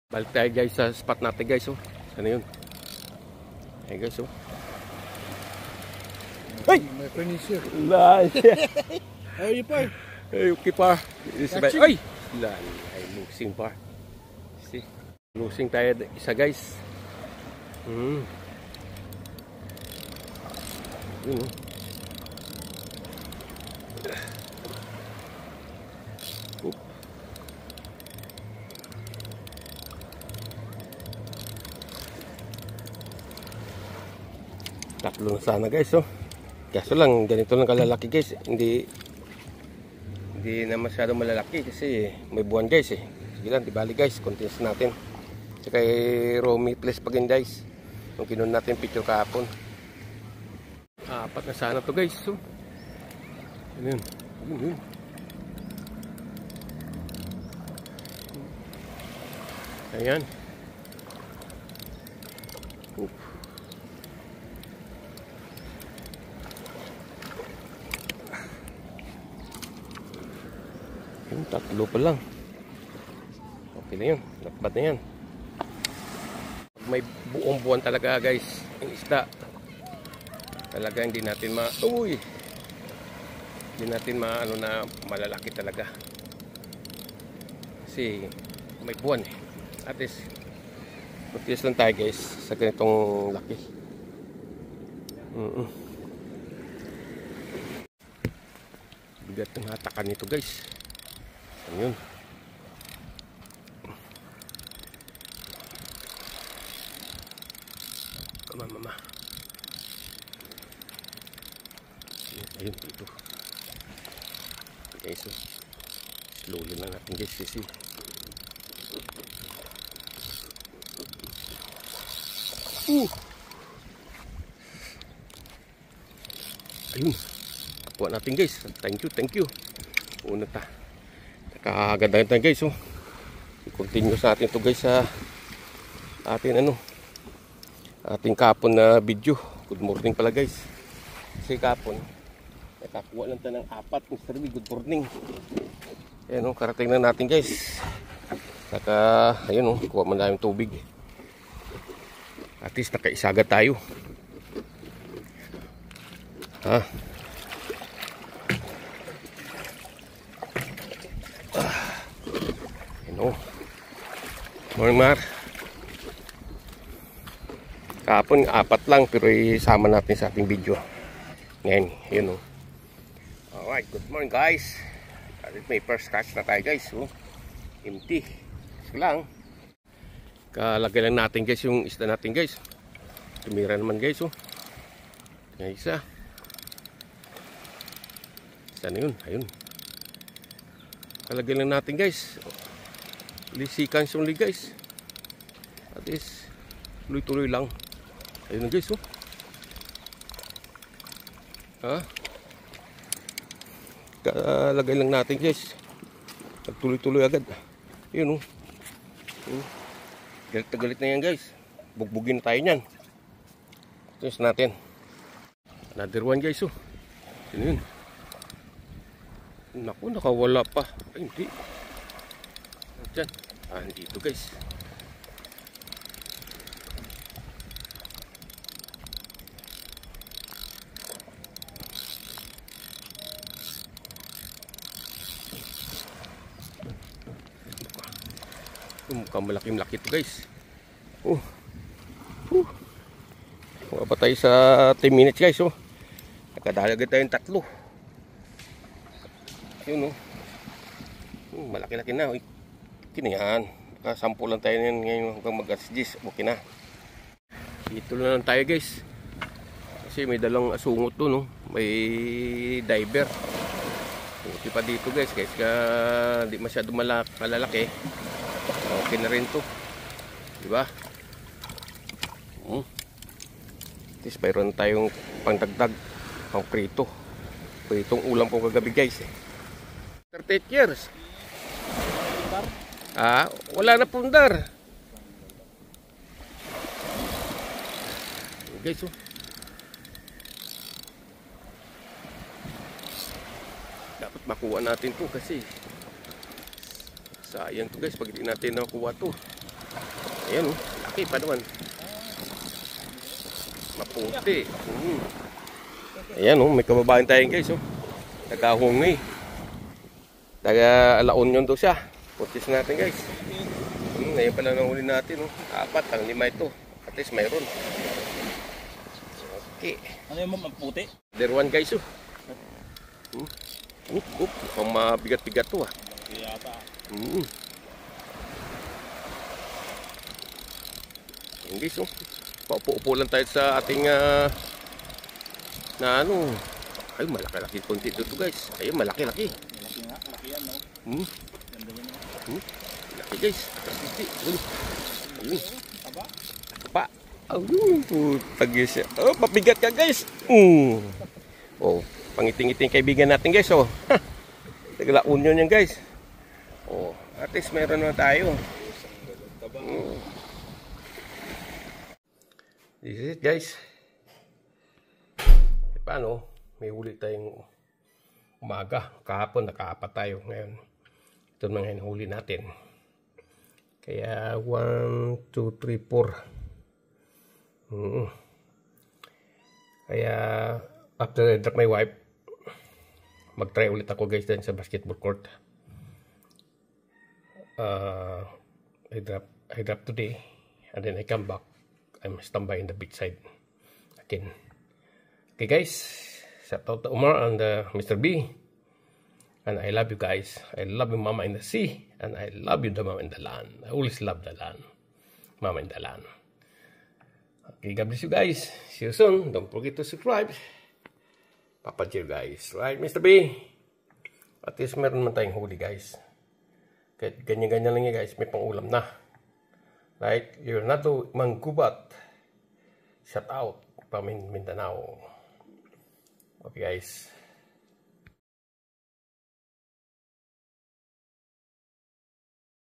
Balik tayo guys sa spot natin guys. Oh. Ano yun? Hey guys. Oh. Ay! May finisher. Nice. How are you, par? Hey, okay par. Ay! Ay, losing par. See? Losing tayo isa guys. Yun oh. Tatlo na sana guys, oh. Kaso lang ganito lang kalalaki guys, hindi na masyado malalaki kasi may buwan guys eh. Sige lang, di bali guys, continuous natin. Sa kay Romy Place pa guys, nung kinuha natin picture kahapon. Apat na sana to guys, oh. Ano yun? Yun. Ayan. Yung tatlo pa lang. Okay na yun. Nakbat na yan. Pag may buong buwan talaga guys, yung isda, talaga hindi natin hindi natin na malalaki talaga. Kasi may buwan eh. At least, mag-tiis lang tayo guys sa ganitong laki. Bigat ng hatakan nito guys. Ayun. Come on, mama. Ayun dito. Okay, so slowly lang natin guys kasi ayun. Kuha natin guys. Thank you. Una ta. Nakaganda guys, oh. Continue sa atin to guys sa ating kapon na video. Good morning pala guys. Kasi kapon nakakuha lang tayo ng 4 Mr. B. Good morning. Ayan, oh, karating na natin guys. Ayun, oh, kuha man namin tubig. At least nakaisaga tayo. Ha? Oh. Morning Mar. Kahapon 4 lang pero isama natin sa ating video. Ngayon, yun oh. Alright, good morning guys. May first catch na tayo guys, oh. Empty. Sige lang. Kalagay lang natin guys yung isda natin guys. Tumira naman guys, oh. Ngayon isa. Isa na yun, ayun. Kalagay lang natin guys. Seconds only guys. At least tuloy-tuloy lang. Ayun na guys, oh. Ha? Kalagay lang natin guys. Tuloy-tuloy agad. Ayun, oh. Galit na galit na yan guys. Bugbugin na tayo nyan. Tapos natin. Another one guys, oh. Ayun. Naku, nakawala pa. Ay, hindi. Diyan. Dito guys. Mukhang malaki-malaki ito guys. Mukha pa tayo sa 10 minutes guys. Nakadalaga tayong 3. Yun, malaki-laki na. Yan, nakasampo lang tayo ngayon hanggang mag-10. Okay na. Dito lang tayo guys. Kasi may dalang asungot doon, no? May diver. Okay pa dito guys. Kasi hindi masyado malalaki. Okay na rin to. Diba? At least mayroon tayong pangdagdag, pang prito. Pritong ulam po kagabi guys. 38 years. Wala na pundar. Guys, oh. Dapat makuha natin to kasi sayang to guys pag hindi natin nakuha to. Ayan, oh. Laki pa naman. Maputi. Ayan, oh. May kababayan tayo guys, oh. Nagkahungi. Taga La Union daw siya. Putis natin guys. Ngayon pala nahuli natin, oh. 4 ang 5 ito. At least mayroon. Okay. Ano yung maputi? There one guys, oh. Mukhang mabigat-bigat to, ah. Yata. Ayan guys, oh. Paupo-upo lang tayo sa ating na ano. Ay, malaki-laki konti dito guys. Ayun, malaki-laki. Malaki nga, malaki yan, no? Ganda yan, no? Laki guys. Ayun. Aba? Pa. Ayun. Putag siya. Oh, pabigat ka guys. Oh, pangiting-iting kaibigan natin guys, oh. Taga La Union yan guys. Oh, at least meron na tayo. This is it guys. E, paano? May huli tayong umaga. Kahapon nakaapat tayo. Ngayon ito mga hinahuli natin. Kaya 1, 2, 3, 4. Kaya after I drop my wife, mag-try ulit ako guys din sa basketball court. I drop today and then I come back. I'm standby in the beach side again. Okay guys, shout out to Umar and Mr. B. And I love you guys. I love you Mama in the sea. And I love you the Mama in the land. I always love the land. Mama in the land. Okay, God bless you guys. See you soon. Don't forget to subscribe. Papa Jir guys. Right, Mr. B? At least meron man tayong huli guys. Kahit ganyan-ganyan lang guys. May pang-ulam na. Right? Leonardo Manggubat. Shout out. Pamin Mindanao. Okay guys.